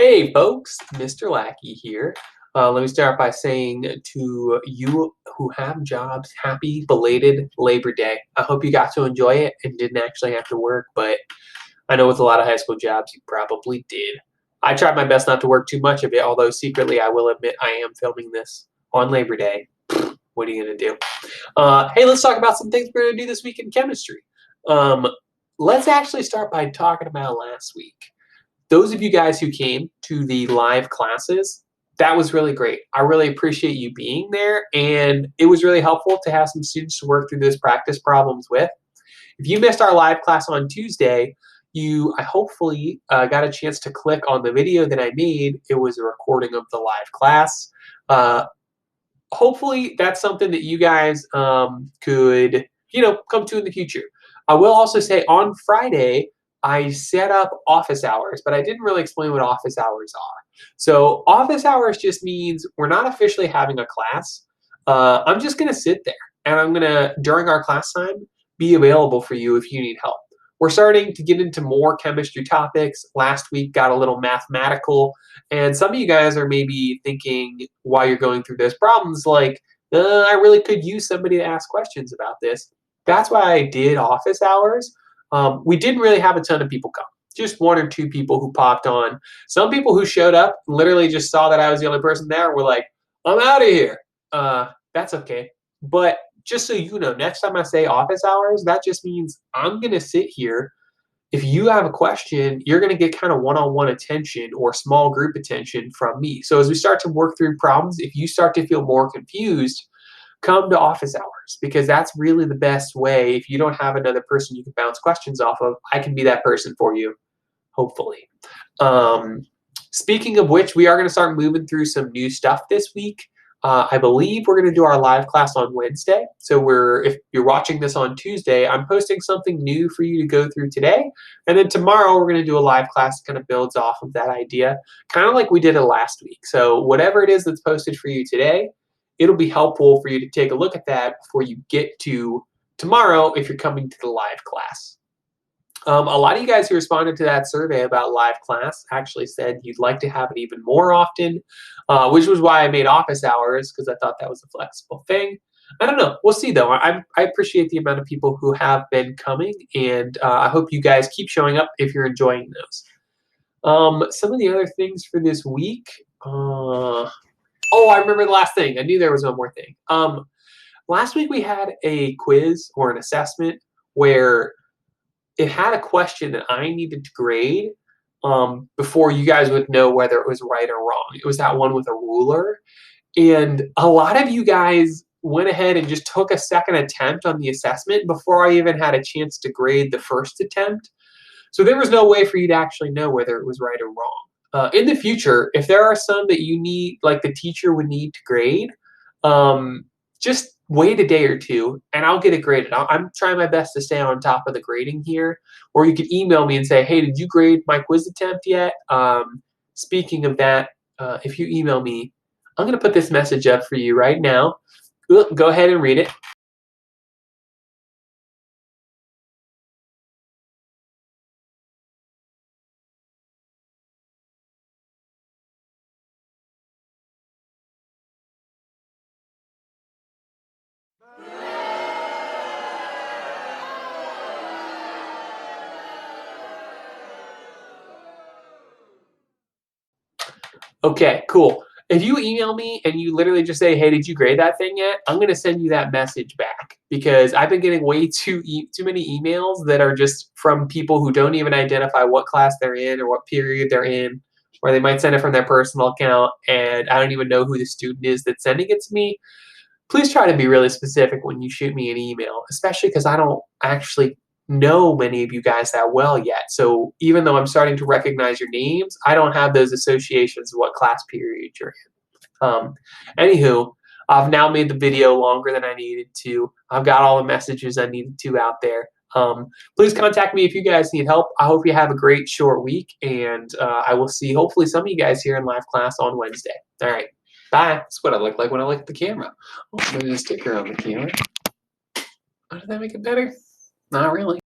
Hey folks, Mr. Lackey here. Let me start by saying to you who have jobs, happy belated Labor Day. I hope you got to enjoy it and didn't actually have to work, but I know with a lot of high school jobs you probably did. I tried my best not to work too much of it, although secretly I will admit I am filming this on Labor Day. What are you going to do? Hey, let's talk about some things we're going to do this week in chemistry. Um, let's actually start by talking about last week. Those of you guys who came to the live classes, that was really great. I really appreciate you being there, and it was really helpful to have some students to work through those practice problems with. If you missed our live class on Tuesday, I hopefully got a chance to click on the video that I made. It was a recording of the live class. Hopefully that's something that you guys could, come to in the future. I will also say on Friday, I set up office hours, but I didn't really explain what office hours are. So office hours just means we're not officially having a class. I'm just going to sit there and I'm going to, during our class time, be available for you if you need help. We're starting to get into more chemistry topics. Last week got a little mathematical, and some of you guys are maybe thinking while you're going through those problems, like, I really could use somebody to ask questions about this. That's why I did office hours. We didn't really have a ton of people come, just one or two people who popped on. Some people who showed up literally just saw that I was the only person there and were like, I'm out of here. That's okay. But just so you know, next time I say office hours, that just means I'm going to sit here. If you have a question, you're going to get kind of one-on-one attention or small group attention from me. So as we start to work through problems, if you start to feel more confused, come to office hours, because that's really the best way. If you don't have another person you can bounce questions off of, I can be that person for you, hopefully. Speaking of which, we are going to start moving through some new stuff this week. I believe we're going to do our live class on Wednesday. So if you're watching this on Tuesday, I'm posting something new for you to go through today. And then tomorrow we're going to do a live class that kind of builds off of that idea, kind of like we did it last week. So whatever it is that's posted for you today, it'll be helpful for you to take a look at that before you get to tomorrow if you're coming to the live class. A lot of you guys who responded to that survey about live class actually said you'd like to have it even more often, which was why I made office hours, because I thought that was a flexible thing. I don't know. We'll see, though. I appreciate the amount of people who have been coming, and I hope you guys keep showing up if you're enjoying those. Some of the other things for this week. Oh, I remember the last thing. I knew there was one more thing. Last week we had a quiz or an assessment where it had a question that I needed to grade before you guys would know whether it was right or wrong. It was that one with a ruler. And a lot of you guys went ahead and just took a second attempt on the assessment before I even had a chance to grade the first attempt. So there was no way for you to actually know whether it was right or wrong. In the future, if there are some that you need, like the teacher would need to grade, just wait a day or two and I'll get it graded. I'm trying my best to stay on top of the grading here. Or you could email me and say, hey, did you grade my quiz attempt yet? Speaking of that, if you email me, I'm going to put this message up for you right now. Go ahead and read it. Okay, cool. If you email me and you literally just say, hey, did you grade that thing yet? I'm going to send you that message back, because I've been getting way too many emails that are just from people who don't even identify what class they're in or what period they're in, or they might send it from their personal account, and I don't even know who the student is that's sending it to me. Please try to be really specific when you shoot me an email, especially because I don't actually know many of you guys that well yet. So even though I'm starting to recognize your names, I don't have those associations of what class period you're in. Anywho, I've now made the video longer than I needed to. I've got all the messages I needed to out there. Please contact me if you guys need help. I hope you have a great short week, and I will see hopefully some of you guys here in live class on Wednesday. All right. Bye. That's what I look like when I look at the camera. Oh, there's a sticker on the camera. Oh, did that make it better? Not really.